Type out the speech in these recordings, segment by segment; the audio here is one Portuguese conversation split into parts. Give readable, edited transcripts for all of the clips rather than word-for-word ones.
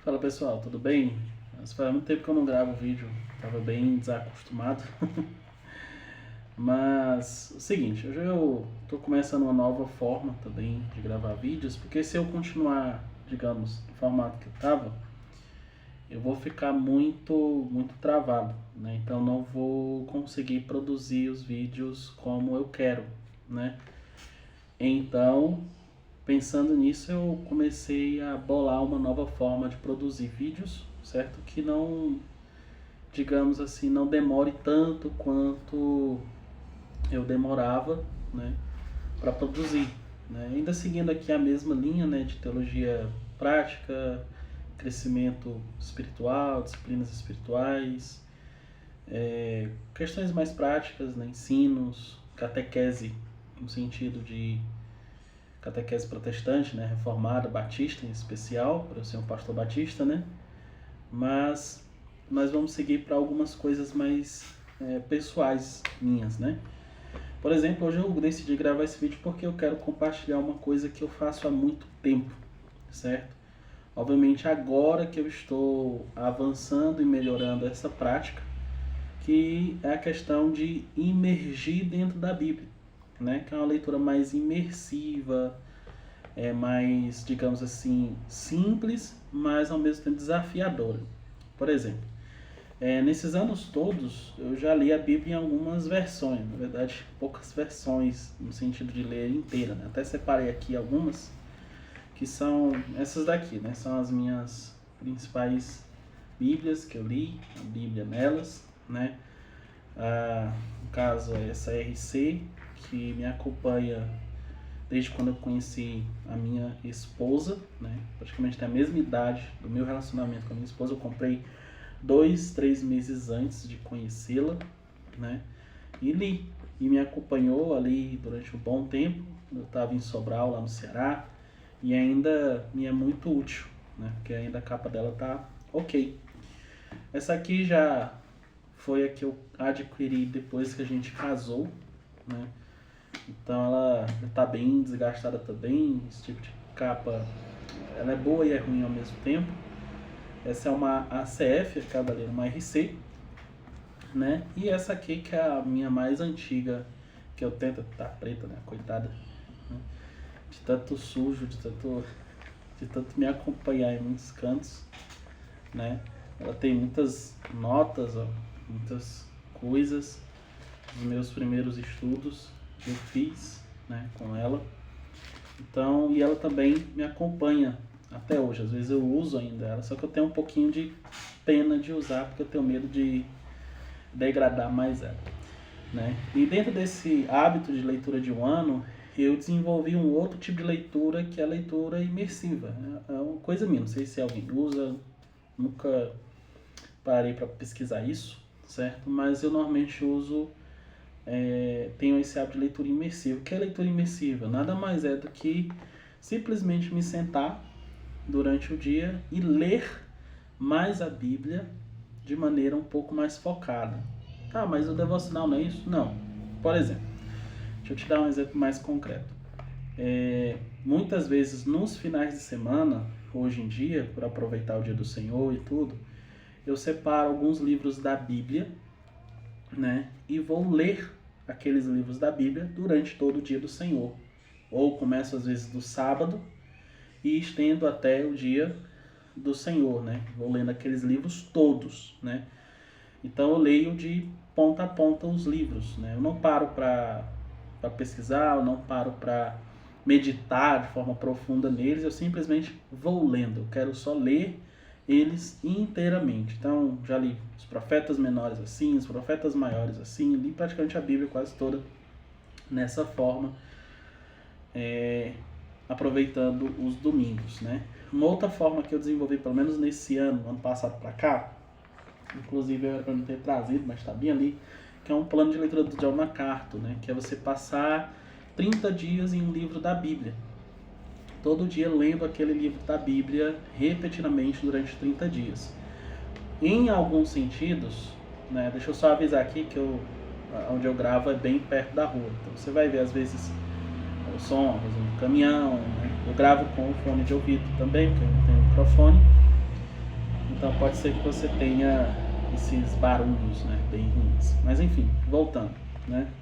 Fala pessoal, tudo bem? Faz muito tempo que eu não gravo vídeo, tava bem desacostumado. Mas, o seguinte, hoje eu tô começando uma nova forma também de gravar vídeos, porque se eu continuar, digamos, do formato que eu tava, eu vou ficar muito travado, né? Então não vou conseguir produzir os vídeos como eu quero, né? Então, pensando nisso, eu comecei a bolar uma nova forma de produzir vídeos, certo? Que não, digamos assim, não demore tanto quanto eu demorava, né, para produzir, né? Ainda seguindo aqui a mesma linha, né, de teologia prática, crescimento espiritual, disciplinas espirituais, questões mais práticas, né, ensinos, catequese no sentido de catequese protestante, né, reformada, batista em especial, para eu ser um pastor batista, né? Mas nós vamos seguir para algumas coisas mais pessoais minhas, né? Por exemplo, hoje eu decidi gravar esse vídeo porque eu quero compartilhar uma coisa que eu faço há muito tempo, certo? Obviamente agora que eu estou avançando e melhorando essa prática, que é a questão de imergir dentro da Bíblia, né? Que é uma leitura mais imersiva, mais, digamos assim, simples, mas ao mesmo tempo desafiadora. Por exemplo, nesses anos todos eu já li a Bíblia em algumas versões, na verdade poucas versões no sentido de ler inteira, né? Até separei aqui algumas que são essas daqui, né? São as minhas principais Bíblias que eu li, a Bíblia nelas, né? No caso é essa RC que me acompanha desde quando eu conheci a minha esposa, né? Praticamente tem a mesma idade do meu relacionamento com a minha esposa. Eu comprei 2, 3 meses antes de conhecê-la, né? E li, e me acompanhou ali durante um bom tempo. Eu estava em Sobral, lá no Ceará, e ainda me é muito útil, né? Porque ainda a capa dela tá ok. Essa aqui já foi a que eu adquiri depois que a gente casou, né? Então ela está bem desgastada também. Esse tipo de capa, ela é boa e é ruim ao mesmo tempo. Essa é uma ACF, acaba ali uma RC, né? E essa aqui que é a minha mais antiga, que eu tento, tá preta, né? Coitada, né? De tanto sujo, de tanto me acompanhar em muitos cantos, né? Ela tem muitas notas, ó, muitas coisas dos meus primeiros estudos que eu fiz, né, com ela. Então, e ela também me acompanha até hoje. Às vezes eu uso ainda ela, só que eu tenho um pouquinho de pena de usar porque eu tenho medo de degradar mais ela, né? E dentro desse hábito de leitura de um ano, eu desenvolvi um outro tipo de leitura que é a leitura imersiva. É uma coisa minha, não sei se alguém usa, nunca parei para pesquisar isso, certo? Mas eu normalmente uso, tenho esse hábito de leitura imersiva. O que é leitura imersiva? Nada mais é do que simplesmente me sentar durante o dia e ler mais a Bíblia de maneira um pouco mais focada. Ah, mas o devocional não é isso? Não. Por exemplo, deixa eu te dar um exemplo mais concreto. Muitas vezes nos finais de semana, hoje em dia, por aproveitar o dia do Senhor e tudo, eu separo alguns livros da Bíblia, né? E vou ler aqueles livros da Bíblia durante todo o dia do Senhor. Ou começo às vezes do sábado e estendo até o dia do Senhor, né? Vou lendo aqueles livros todos, né? Então eu leio de ponta a ponta os livros, né? Eu não paro para pesquisar, eu não paro para meditar de forma profunda neles, eu simplesmente vou lendo. Eu quero só ler eles inteiramente. Então já li os profetas menores assim, os profetas maiores assim, li praticamente a Bíblia quase toda nessa forma, aproveitando os domingos, né? Uma outra forma que eu desenvolvi, pelo menos nesse ano passado para cá, inclusive eu era para não ter trazido, mas está bem ali, que é um plano de leitura do John MacArthur, né? Que é você passar 30 dias em um livro da Bíblia. Todo dia lendo aquele livro da Bíblia repetidamente durante 30 dias. Em alguns sentidos, né? Deixa eu só avisar aqui que onde eu gravo é bem perto da rua. Então você vai ver às vezes o som, às vezes, do caminhão, né? Eu gravo com o fone de ouvido também, porque eu não tenho microfone. Então pode ser que você tenha esses barulhos, né, bem ruins. Mas enfim, voltando, né?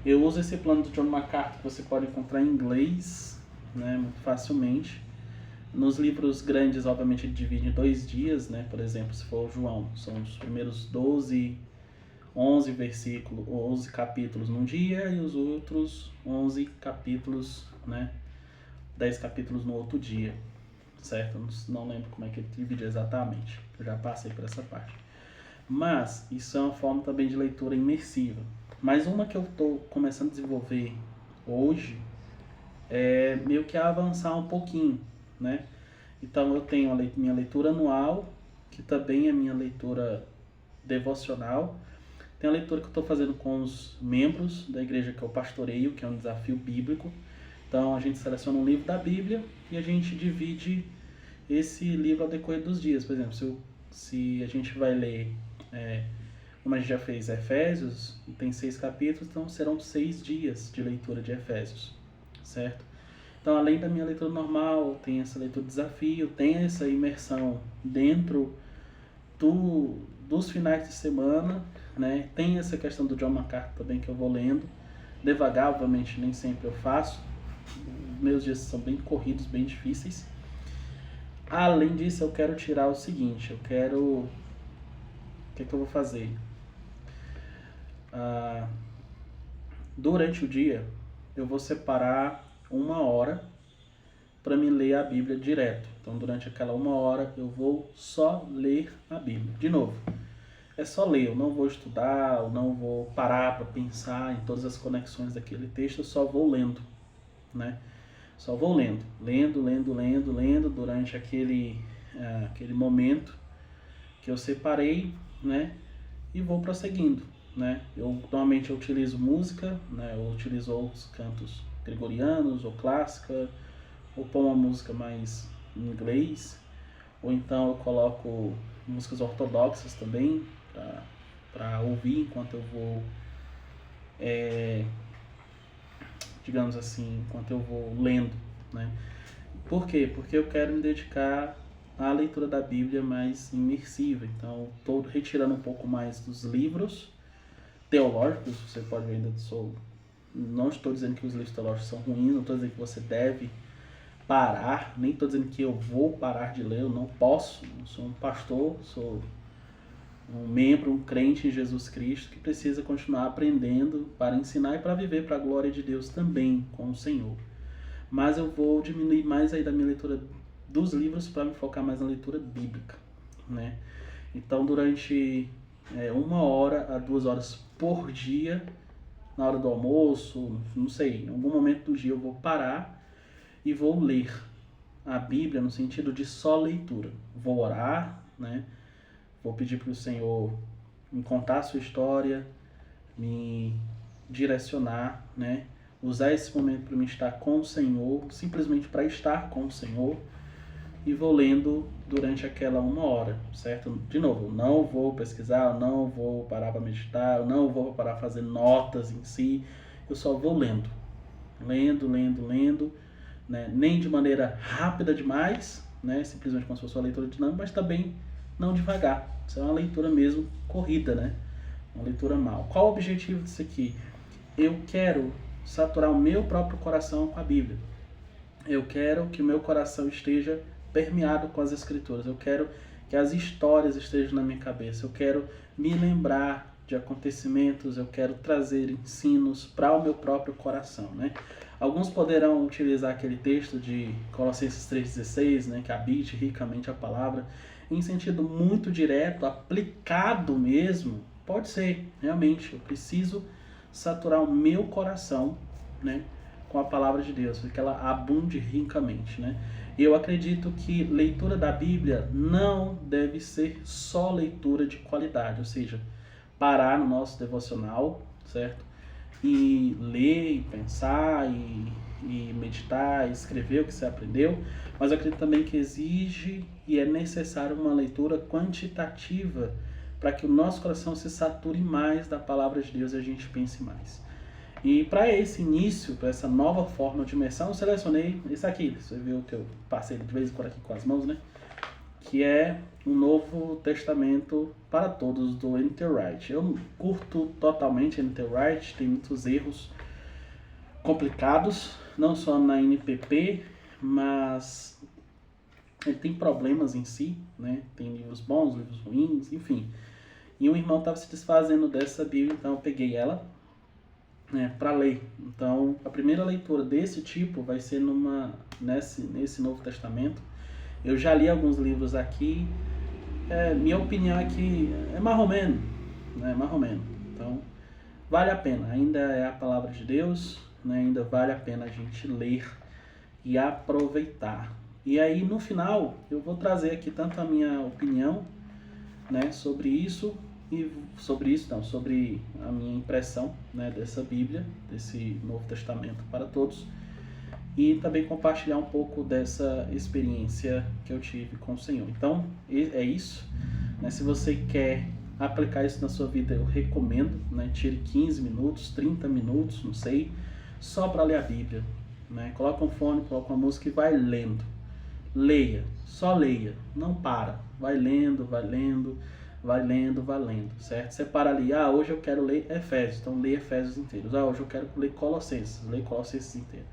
Eu uso esse plano do John MacArthur que você pode encontrar em inglês, né, muito facilmente. Nos livros grandes, obviamente, ele divide em 2 dias, né? Por exemplo, se for João, são os primeiros 11 versículos, 11 capítulos num dia e os outros 11 capítulos, né? 10 capítulos no outro dia, certo? Não lembro como é que ele divide exatamente, eu já passei por essa parte. Mas isso é uma forma também de leitura imersiva. Mas uma que eu estou começando a desenvolver hoje é meio que avançar um pouquinho, né? Então eu tenho minha leitura anual, que também é minha leitura devocional. Tem a leitura que eu estou fazendo com os membros da igreja que eu pastoreio, que é um desafio bíblico. Então a gente seleciona um livro da Bíblia e a gente divide esse livro ao decorrer dos dias. Por exemplo, se a gente vai ler, como a gente já fez Efésios, tem 6 capítulos, então serão 6 dias de leitura de Efésios, certo? Então, além da minha leitura normal, tem essa leitura de desafio, tem essa imersão dentro dos finais de semana, né? Tem essa questão do John MacArthur também que eu vou lendo. Devagar, obviamente, nem sempre eu faço. Meus dias são bem corridos, bem difíceis. Além disso, eu quero tirar o seguinte, o que eu vou fazer? Durante o dia, eu vou separar 1 hora para me ler a Bíblia direto. Então, durante aquela 1 hora, eu vou só ler a Bíblia. De novo, é só ler, eu não vou estudar, eu não vou parar para pensar em todas as conexões daquele texto, eu só vou lendo, né? Só vou lendo durante aquele momento que eu separei, né? E vou prosseguindo, né? Normalmente eu utilizo música, né? Eu utilizo outros cantos gregorianos ou clássica, ou pôr uma música mais em inglês, ou então eu coloco músicas ortodoxas também para ouvir enquanto eu vou, digamos assim, enquanto eu vou lendo, né? Por quê? Porque eu quero me dedicar à leitura da Bíblia mais imersiva. Então, estou retirando um pouco mais dos livros teológicos. Você pode ver, não estou dizendo que os livros teológicos são ruins, não estou dizendo que você deve parar, nem estou dizendo que eu vou parar de ler, eu não posso. Eu sou um pastor, sou um membro, um crente em Jesus Cristo que precisa continuar aprendendo para ensinar e para viver para a glória de Deus também com o Senhor. Mas eu vou diminuir mais aí da minha leitura dos livros para me focar mais na leitura bíblica, né? Então, durante 1 hora a 2 horas por dia, na hora do almoço, não sei, em algum momento do dia eu vou parar e vou ler a Bíblia no sentido de só leitura. Vou orar, né? Vou pedir para o Senhor me contar a sua história, me direcionar, né? Usar esse momento para me estar com o Senhor, simplesmente para estar com o Senhor, e vou lendo durante aquela 1 hora, certo? De novo, não vou pesquisar, não vou parar para meditar, não vou parar para fazer notas em si, eu só vou lendo, né? Nem de maneira rápida demais, né? Simplesmente como se fosse uma leitura dinâmica, mas também não devagar. Isso é uma leitura mesmo corrida, né? Uma leitura mal. Qual o objetivo disso aqui? Eu quero saturar o meu próprio coração com a Bíblia. Eu quero que o meu coração esteja permeado com as Escrituras. Eu quero que as histórias estejam na minha cabeça. Eu quero me lembrar de acontecimentos. Eu quero trazer ensinos para o meu próprio coração, né? Alguns poderão utilizar aquele texto de Colossenses 3,16, né? Que habite ricamente a palavra, em sentido muito direto, aplicado mesmo. Pode ser, realmente. Eu preciso saturar o meu coração, né, com a palavra de Deus, para que ela abunde ricamente, né? Eu acredito que leitura da Bíblia não deve ser só leitura de qualidade, ou seja, parar no nosso devocional, certo? E ler, e pensar, e meditar, e escrever o que você aprendeu, mas eu acredito também que exige e é necessário uma leitura quantitativa para que o nosso coração se sature mais da palavra de Deus e a gente pense mais. E para esse início, para essa nova forma de imersão, eu selecionei esse aqui. Você viu que eu passei de vez em quando aqui com as mãos, né? que é o Novo Testamento para Todos, do N.T. Wright. Eu não curto totalmente N.T. Wright, tem muitos erros complicados, não só na NPP, mas ele tem problemas em si, né? Tem livros bons, livros ruins, enfim. E um irmão estava se desfazendo dessa Bíblia, então eu peguei ela, né, para ler. Então, a primeira leitura desse tipo vai ser nesse Novo Testamento. Eu já li alguns livros aqui. Minha opinião é que é marromeno, né? Marromeno. Então, vale a pena. Ainda é a palavra de Deus, né? Ainda vale a pena a gente ler e aproveitar. E aí, no final, eu vou trazer aqui tanto a minha opinião, né, sobre a minha impressão, né, dessa Bíblia, desse Novo Testamento para Todos, e também compartilhar um pouco dessa experiência que eu tive com o Senhor. Então, é isso, né? Se você quer aplicar isso na sua vida, eu recomendo, né? Tire 15 minutos, 30 minutos, não sei, só para ler a Bíblia, né? Coloca um fone, coloca uma música e vai lendo. Leia, só leia, não para, vai lendo, certo? Separa ali, hoje eu quero ler Efésios, então lê Efésios inteiros. Hoje eu quero ler Colossenses, lê Colossenses inteiro.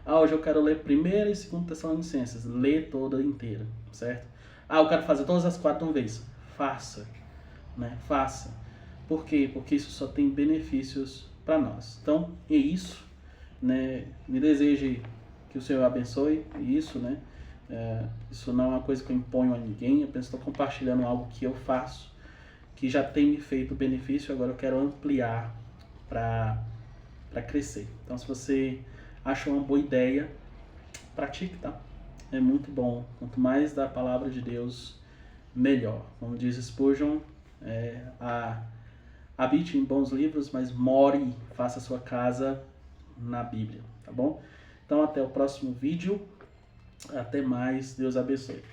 Hoje eu quero ler 1ª e 2ª Tessalonicenses, lê toda inteira, certo? Eu quero fazer todas as 4 de uma vez. Faça, né? Faça. Por quê? Porque isso só tem benefícios para nós. Então, é isso, né? Me deseje que o Senhor abençoe isso, né? Isso não é uma coisa que eu imponho a ninguém, eu estou compartilhando algo que eu faço, que já tem me feito benefício, agora eu quero ampliar para crescer. Então, se você acha uma boa ideia, pratique, tá? É muito bom. Quanto mais da palavra de Deus, melhor. Como diz Spurgeon, habite em bons livros, mas more, faça sua casa na Bíblia, tá bom? Então, até o próximo vídeo. Até mais. Deus abençoe.